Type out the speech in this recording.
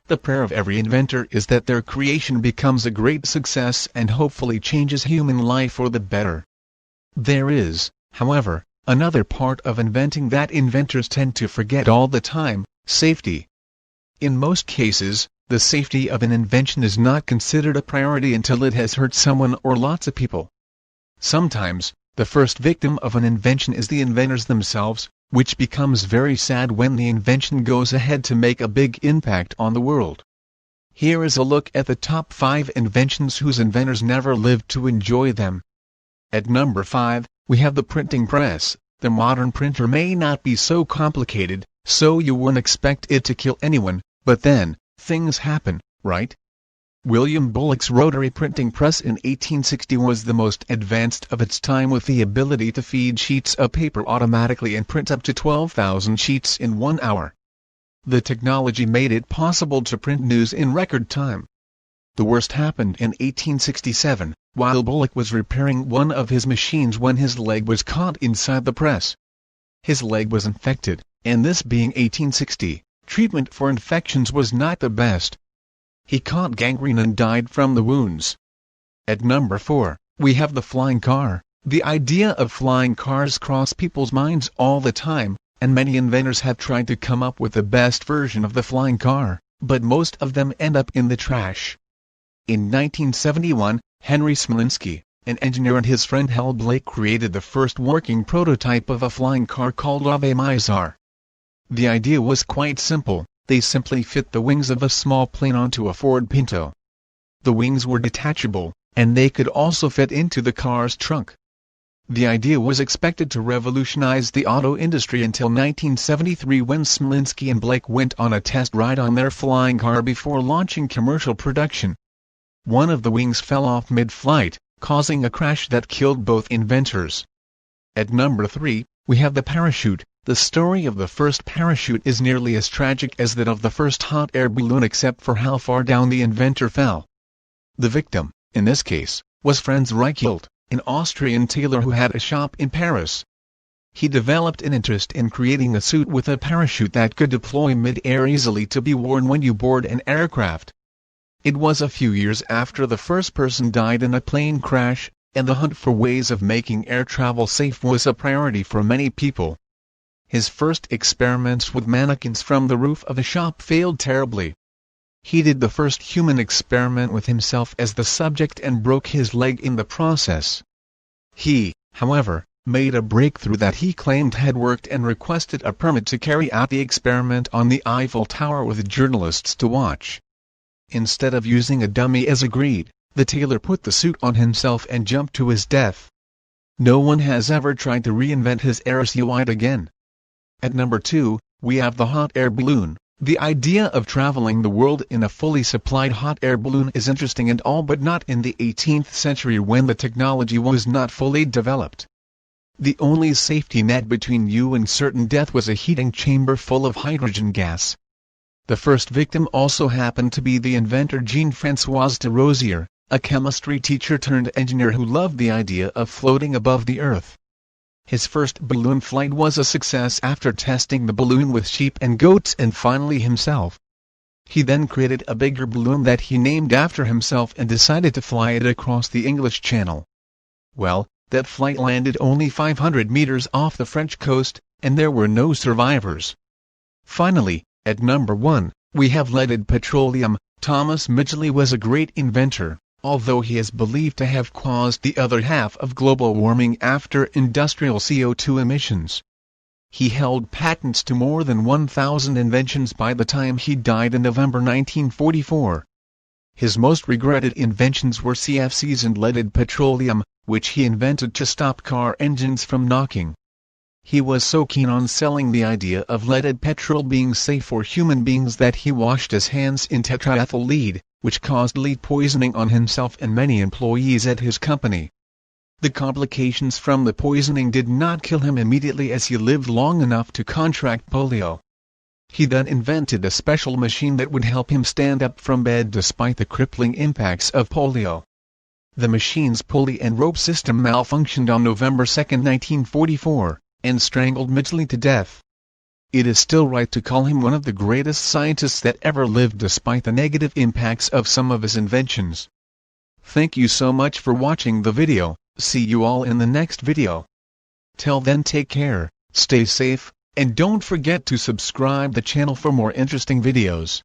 The prayer of every inventor is that their creation becomes a great success and hopefully changes human life for the better. There is, however, another part of inventing that inventors tend to forget all the time: safety. In most cases, the safety of an invention is not considered a priority until it has hurt someone or lots of people. Sometimes, the first victim of an invention is the inventors themselves, which becomes very sad when the invention goes ahead to make a big impact on the world. Here is a look at the top 5 inventions whose inventors never lived to enjoy them. At number 5, we have the printing press. The modern printer may not be so complicated, so you wouldn't expect it to kill anyone, but then, things happen, right? William Bullock's rotary printing press in 1860 was the most advanced of its time, with the ability to feed sheets of paper automatically and print up to 12,000 sheets in 1 hour. The technology made it possible to print news in record time. The worst happened in 1867, while Bullock was repairing one of his machines when his leg was caught inside the press. His leg was infected, and this being 1860, treatment for infections was not the best. He caught gangrene and died from the wounds. At number 4, we have the flying car. The idea of flying cars crosses people's minds all the time, and many inventors have tried to come up with the best version of the flying car, but most of them end up in the trash. In 1971, Henry Smolinski, an engineer, and his friend Hal Blake created the first working prototype of a flying car called Ave Mizar. The idea was quite simple. They simply fit the wings of a small plane onto a Ford Pinto. The wings were detachable, and they could also fit into the car's trunk. The idea was expected to revolutionize the auto industry until 1973, when Smolinski and Blake went on a test ride on their flying car before launching commercial production. One of the wings fell off mid-flight, causing a crash that killed both inventors. At number 3, we have the parachute. The story of the first parachute is nearly as tragic as that of the first hot air balloon, except for how far down the inventor fell. The victim, in this case, was Franz Reichelt, an Austrian tailor who had a shop in Paris. He developed an interest in creating a suit with a parachute that could deploy mid-air easily to be worn when you board an aircraft. It was a few years after the first person died in a plane crash, and the hunt for ways of making air travel safe was a priority for many people. His first experiments with mannequins from the roof of the shop failed terribly. He did the first human experiment with himself as the subject and broke his leg in the process. He, however, made a breakthrough that he claimed had worked and requested a permit to carry out the experiment on the Eiffel Tower with journalists to watch. Instead of using a dummy as agreed, the tailor put the suit on himself and jumped to his death. No one has ever tried to reinvent his air suit again. At number 2, we have the hot air balloon. The idea of traveling the world in a fully supplied hot air balloon is interesting and all, but not in the 18th century when the technology was not fully developed. The only safety net between you and certain death was a heating chamber full of hydrogen gas. The first victim also happened to be the inventor Jean-François de Rosier, a chemistry teacher turned engineer who loved the idea of floating above the earth. His first balloon flight was a success after testing the balloon with sheep and goats and finally himself. He then created a bigger balloon that he named after himself and decided to fly it across the English Channel. Well, that flight landed only 500 meters off the French coast, and there were no survivors. Finally, at number 1, we have leaded petroleum. Thomas Midgley was a great inventor, although he is believed to have caused the other half of global warming after industrial CO2 emissions. He held patents to more than 1,000 inventions by the time he died in November 1944. His most regretted inventions were CFCs and leaded petroleum, which he invented to stop car engines from knocking. He was so keen on selling the idea of leaded petrol being safe for human beings that he washed his hands in tetraethyl lead, which caused lead poisoning on himself and many employees at his company. The complications from the poisoning did not kill him immediately, as he lived long enough to contract polio. He then invented a special machine that would help him stand up from bed despite the crippling impacts of polio. The machine's pulley and rope system malfunctioned on November 2, 1944, and strangled Midgley to death. it is still right to call him one of the greatest scientists that ever lived despite the negative impacts of some of his inventions. Thank you so much for watching the video. See you all in the next video. Till then, take care, stay safe, and don't forget to subscribe the channel for more interesting videos.